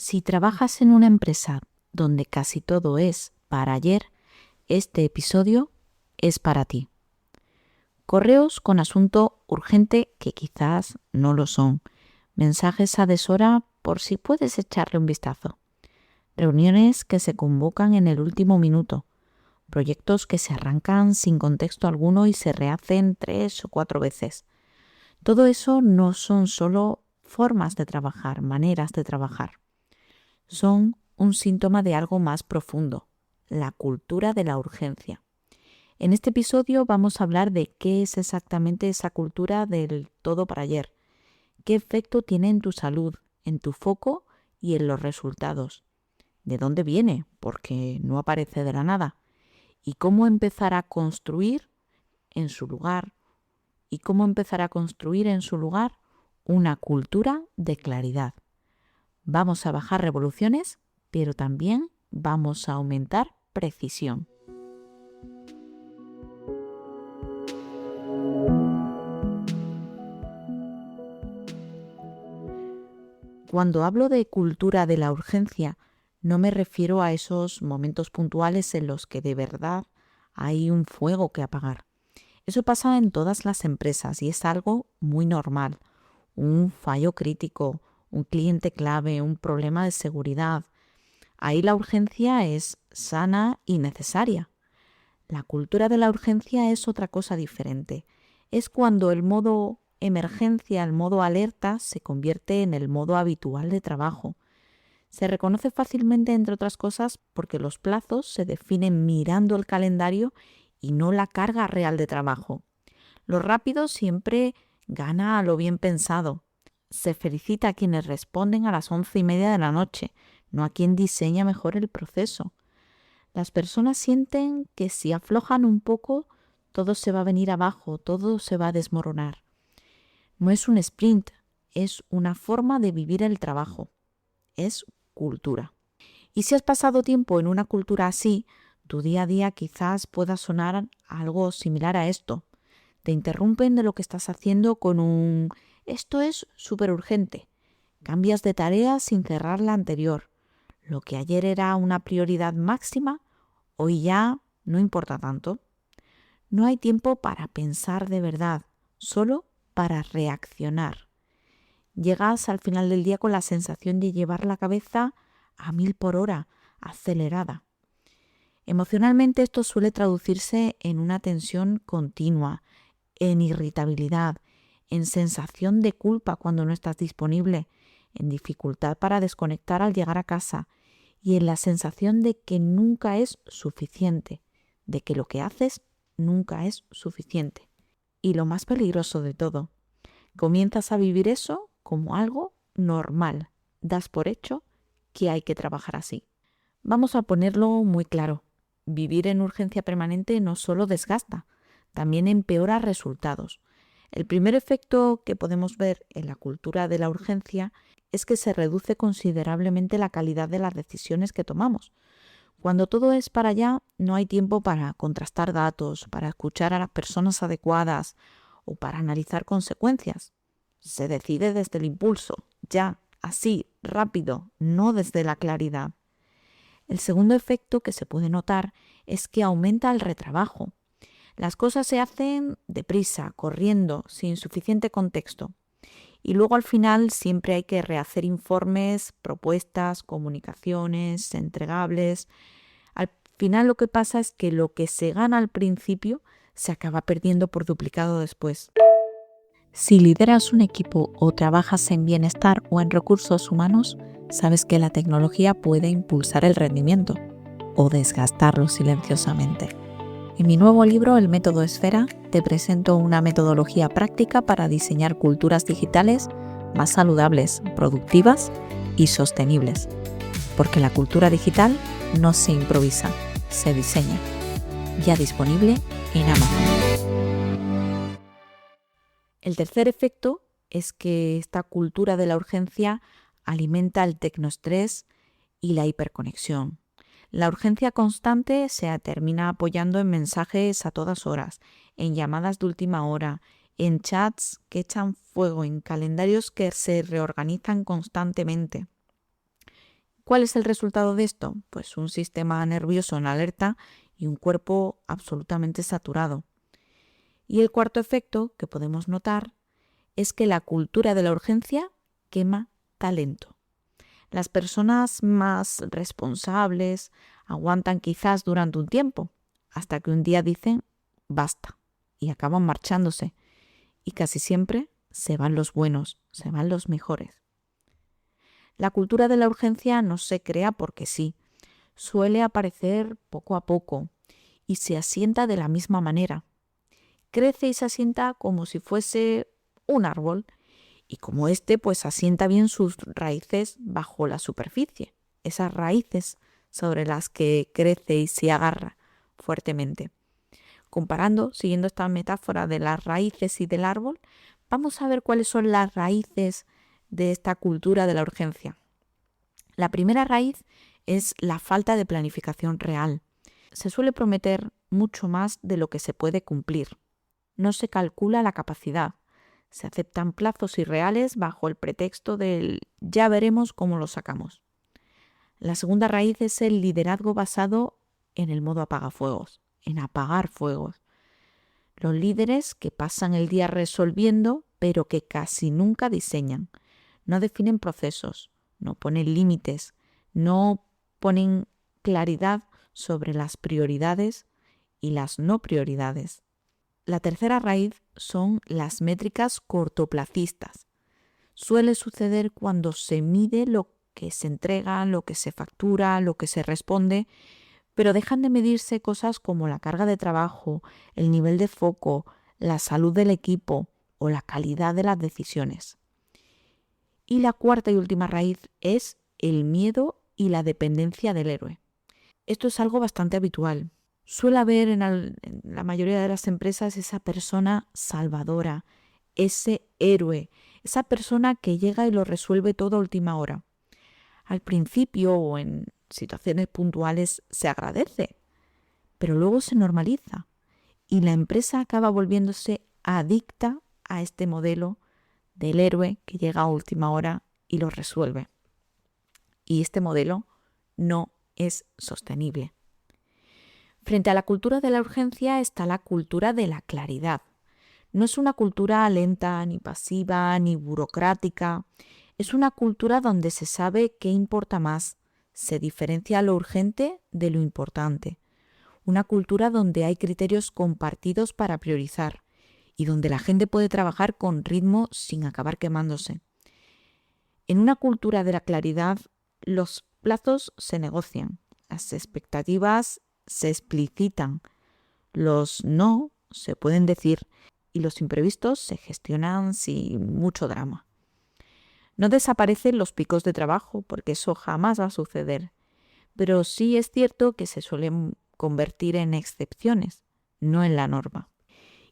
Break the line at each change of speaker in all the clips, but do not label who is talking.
Si trabajas en una empresa donde casi todo es para ayer, este episodio es para ti. Correos con asunto urgente que quizás no lo son. Mensajes a deshora por si puedes echarle un vistazo. Reuniones que se convocan en el último minuto. Proyectos que se arrancan sin contexto alguno y se rehacen 3 o 4 veces. Todo eso no son solo formas de trabajar, maneras de trabajar. Son un síntoma de algo más profundo, la cultura de la urgencia. En este episodio vamos a hablar de qué es exactamente esa cultura del todo para ayer, qué efecto tiene en tu salud, en tu foco y en los resultados, de dónde viene, porque no aparece de la nada, y cómo empezar a construir en su lugar, una cultura de claridad. Vamos a bajar revoluciones, pero también vamos a aumentar precisión. Cuando hablo de cultura de la urgencia, no me refiero a esos momentos puntuales en los que de verdad hay un fuego que apagar. Eso pasa en todas las empresas y es algo muy normal. Un fallo crítico, un cliente clave, un problema de seguridad. Ahí la urgencia es sana y necesaria. La cultura de la urgencia es otra cosa diferente. Es cuando el modo emergencia, el modo alerta, se convierte en el modo habitual de trabajo. Se reconoce fácilmente, entre otras cosas, porque los plazos se definen mirando el calendario y no la carga real de trabajo. Lo rápido siempre gana a lo bien pensado. Se felicita a quienes responden a las 11:30 de la noche, no a quien diseña mejor el proceso. Las personas sienten que si aflojan un poco, todo se va a venir abajo, todo se va a desmoronar. No es un sprint, es una forma de vivir el trabajo. Es cultura. Y si has pasado tiempo en una cultura así, tu día a día quizás pueda sonar algo similar a esto. Te interrumpen de lo que estás haciendo con un «esto es súper urgente». Cambias de tarea sin cerrar la anterior. Lo que ayer era una prioridad máxima, hoy ya no importa tanto. No hay tiempo para pensar de verdad, solo para reaccionar. Llegas al final del día con la sensación de llevar la cabeza a 1000 por hora, acelerada. Emocionalmente esto suele traducirse en una tensión continua, en irritabilidad, en sensación de culpa cuando no estás disponible, en dificultad para desconectar al llegar a casa y en la sensación de que nunca es suficiente, de que lo que haces nunca es suficiente. Y lo más peligroso de todo, comienzas a vivir eso como algo normal. Das por hecho que hay que trabajar así. Vamos a ponerlo muy claro. Vivir en urgencia permanente no solo desgasta, también empeora resultados. El primer efecto que podemos ver en la cultura de la urgencia es que se reduce considerablemente la calidad de las decisiones que tomamos. Cuando todo es para allá, no hay tiempo para contrastar datos, para escuchar a las personas adecuadas o para analizar consecuencias. Se decide desde el impulso, ya, así, rápido, no desde la claridad. El segundo efecto que se puede notar es que aumenta el retrabajo. Las cosas se hacen deprisa, corriendo, sin suficiente contexto. Y luego al final siempre hay que rehacer informes, propuestas, comunicaciones, entregables. Al final lo que pasa es que lo que se gana al principio se acaba perdiendo por duplicado después. Si lideras un equipo o trabajas en bienestar o en recursos humanos, sabes que la tecnología puede impulsar el rendimiento o desgastarlo silenciosamente. En mi nuevo libro, El Método Esfera, te presento una metodología práctica para diseñar culturas digitales más saludables, productivas y sostenibles. Porque la cultura digital no se improvisa, se diseña. Ya disponible en Amazon. El tercer efecto es que esta cultura de la urgencia alimenta el tecnoestrés y la hiperconexión. La urgencia constante se termina apoyando en mensajes a todas horas, en llamadas de última hora, en chats que echan fuego, en calendarios que se reorganizan constantemente. ¿Cuál es el resultado de esto? Pues un sistema nervioso en alerta y un cuerpo absolutamente saturado. Y el cuarto efecto que podemos notar es que la cultura de la urgencia quema talento. Las personas más responsables aguantan quizás durante un tiempo, hasta que un día dicen basta y acaban marchándose. Y casi siempre se van los buenos, se van los mejores. La cultura de la urgencia no se crea porque sí, suele aparecer poco a poco y se asienta de la misma manera. Crece y se asienta como si fuese un árbol y como pues asienta bien sus raíces bajo la superficie, esas raíces sobre las que crece y se agarra fuertemente. Comparando, siguiendo esta metáfora de las raíces y del árbol, vamos a ver cuáles son las raíces de esta cultura de la urgencia. La primera raíz es la falta de planificación real. Se suele prometer mucho más de lo que se puede cumplir. No se calcula la capacidad. Se aceptan plazos irreales bajo el pretexto del ya veremos cómo lo sacamos. La segunda raíz es el liderazgo basado en el modo apagafuegos, en apagar fuegos. Los líderes que pasan el día resolviendo, pero que casi nunca diseñan. No definen procesos, no ponen límites, no ponen claridad sobre las prioridades y las no prioridades. La tercera raíz son las métricas cortoplacistas. Suele suceder cuando se mide lo que se entrega, lo que se factura, lo que se responde, pero dejan de medirse cosas como la carga de trabajo, el nivel de foco, la salud del equipo o la calidad de las decisiones. Y la cuarta y última raíz es el miedo y la dependencia del héroe. Esto es algo bastante habitual. Suele haber en la mayoría de las empresas esa persona salvadora, ese héroe, esa persona que llega y lo resuelve todo a última hora. Al principio o en situaciones puntuales se agradece, pero luego se normaliza y la empresa acaba volviéndose adicta a este modelo del héroe que llega a última hora y lo resuelve. Y este modelo no es sostenible. Frente a la cultura de la urgencia está la cultura de la claridad. No es una cultura lenta, ni pasiva, ni burocrática. Es una cultura donde se sabe qué importa más, se diferencia lo urgente de lo importante. Una cultura donde hay criterios compartidos para priorizar y donde la gente puede trabajar con ritmo sin acabar quemándose. En una cultura de la claridad, los plazos se negocian, las expectativas se explicitan, los no se pueden decir y los imprevistos se gestionan sin mucho drama. No desaparecen los picos de trabajo porque eso jamás va a suceder, pero sí es cierto que se suelen convertir en excepciones, no en la norma.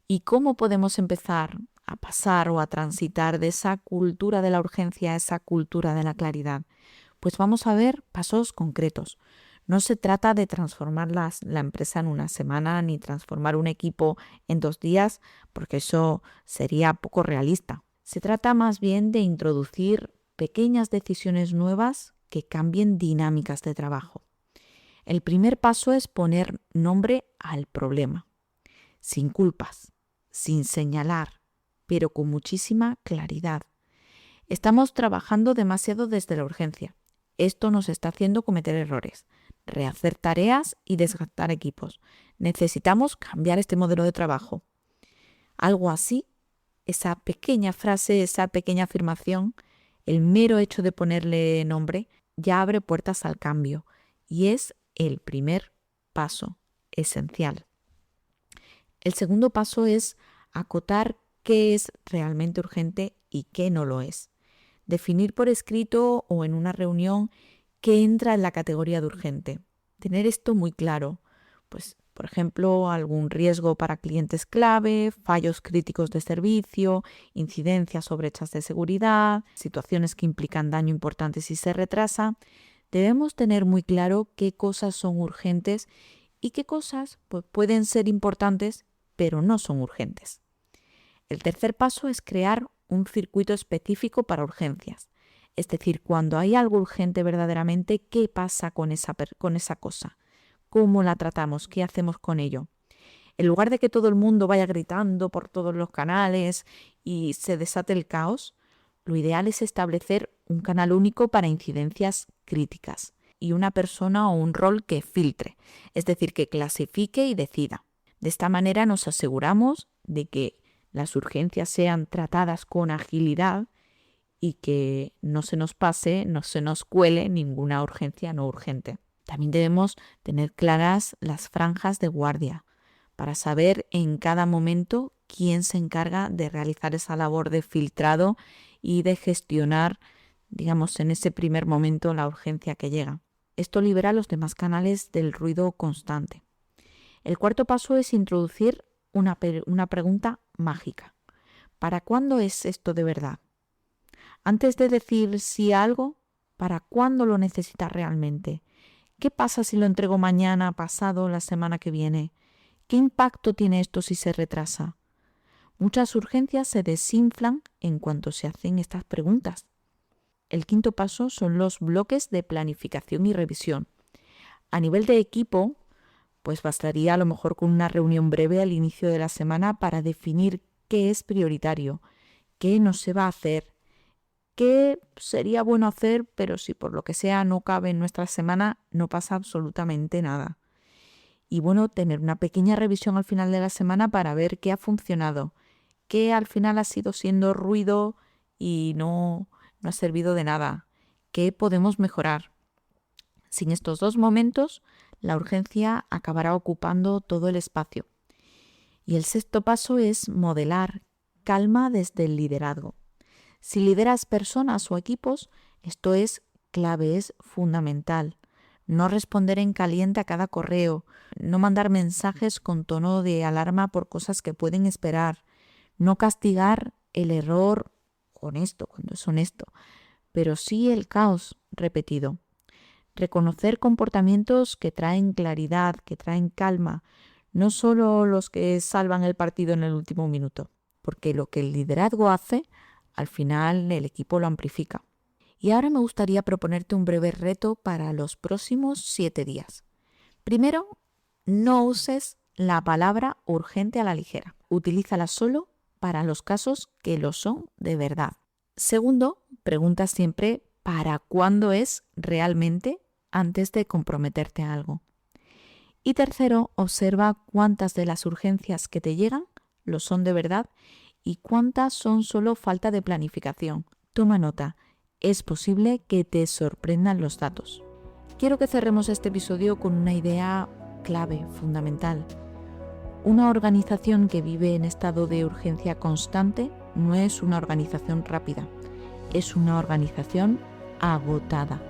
¿Y cómo podemos empezar a pasar o a transitar de esa cultura de la urgencia a esa cultura de la claridad? Pues vamos a ver pasos concretos. No se trata de transformar la empresa en una semana ni transformar un equipo en 2 días, porque eso sería poco realista. Se trata más bien de introducir pequeñas decisiones nuevas que cambien dinámicas de trabajo. El primer paso es poner nombre al problema, sin culpas, sin señalar, pero con muchísima claridad. Estamos trabajando demasiado desde la urgencia. Esto nos está haciendo cometer errores, rehacer tareas y desgastar equipos. Necesitamos cambiar este modelo de trabajo. Algo así, esa pequeña frase, esa pequeña afirmación, el mero hecho de ponerle nombre, ya abre puertas al cambio y es el primer paso esencial. El segundo paso es acotar qué es realmente urgente y qué no lo es. Definir por escrito o en una reunión qué entra en la categoría de urgente. Tener esto muy claro. Pues, por ejemplo, algún riesgo para clientes clave, fallos críticos de servicio, incidencias o brechas de seguridad, situaciones que implican daño importante si se retrasa. Debemos tener muy claro qué cosas son urgentes y qué cosas pues, pueden ser importantes, pero no son urgentes. El tercer paso es crear un circuito específico para urgencias. Es decir, cuando hay algo urgente verdaderamente, ¿qué pasa con esa cosa? ¿Cómo la tratamos? ¿Qué hacemos con ello? En lugar de que todo el mundo vaya gritando por todos los canales y se desate el caos, lo ideal es establecer un canal único para incidencias críticas y una persona o un rol que filtre, es decir, que clasifique y decida. De esta manera nos aseguramos de que las urgencias sean tratadas con agilidad y que no se nos pase, no se nos cuele ninguna urgencia no urgente. También debemos tener claras las franjas de guardia para saber en cada momento quién se encarga de realizar esa labor de filtrado y de gestionar, digamos, en ese primer momento la urgencia que llega. Esto libera a los demás canales del ruido constante. El cuarto paso es introducir una pregunta mágica. ¿Para cuándo es esto de verdad? Antes de decir sí a algo, ¿para cuándo lo necesitas realmente? ¿Qué pasa si lo entrego mañana, pasado, la semana que viene? ¿Qué impacto tiene esto si se retrasa? Muchas urgencias se desinflan en cuanto se hacen estas preguntas. El quinto paso son los bloques de planificación y revisión. A nivel de equipo, pues bastaría a lo mejor con una reunión breve al inicio de la semana para definir qué es prioritario, qué no se va a hacer, qué sería bueno hacer, pero si por lo que sea no cabe en nuestra semana, no pasa absolutamente nada. Y bueno, tener una pequeña revisión al final de la semana para ver qué ha funcionado, qué al final ha sido siendo ruido y no ha servido de nada, qué podemos mejorar. Sin estos dos momentos, la urgencia acabará ocupando todo el espacio. Y el sexto paso es modelar calma desde el liderazgo. Si lideras personas o equipos, esto es clave, es fundamental. No responder en caliente a cada correo, no mandar mensajes con tono de alarma por cosas que pueden esperar, no castigar el error honesto cuando es honesto, pero sí el caos repetido. Reconocer comportamientos que traen claridad, que traen calma, no solo los que salvan el partido en el último minuto, porque lo que el liderazgo hace, al final el equipo lo amplifica. Y ahora me gustaría proponerte un breve reto para los próximos 7 días. Primero, no uses la palabra urgente a la ligera. Utilízala solo para los casos que lo son de verdad. Segundo, pregunta siempre ¿para cuándo es realmente antes de comprometerte a algo? Y tercero, observa cuántas de las urgencias que te llegan lo son de verdad y cuántas son solo falta de planificación. Toma nota, es posible que te sorprendan los datos. Quiero que cerremos este episodio con una idea clave, fundamental. Una organización que vive en estado de urgencia constante no es una organización rápida, es una organización agotada.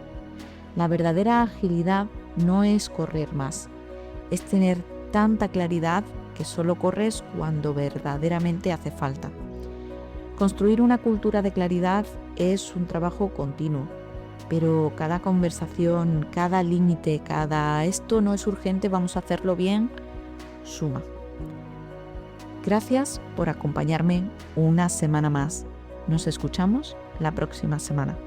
La verdadera agilidad no es correr más, es tener tanta claridad que solo corres cuando verdaderamente hace falta. Construir una cultura de claridad es un trabajo continuo, pero cada conversación, cada límite, cada esto no es urgente, vamos a hacerlo bien, suma. Gracias por acompañarme una semana más. Nos escuchamos la próxima semana.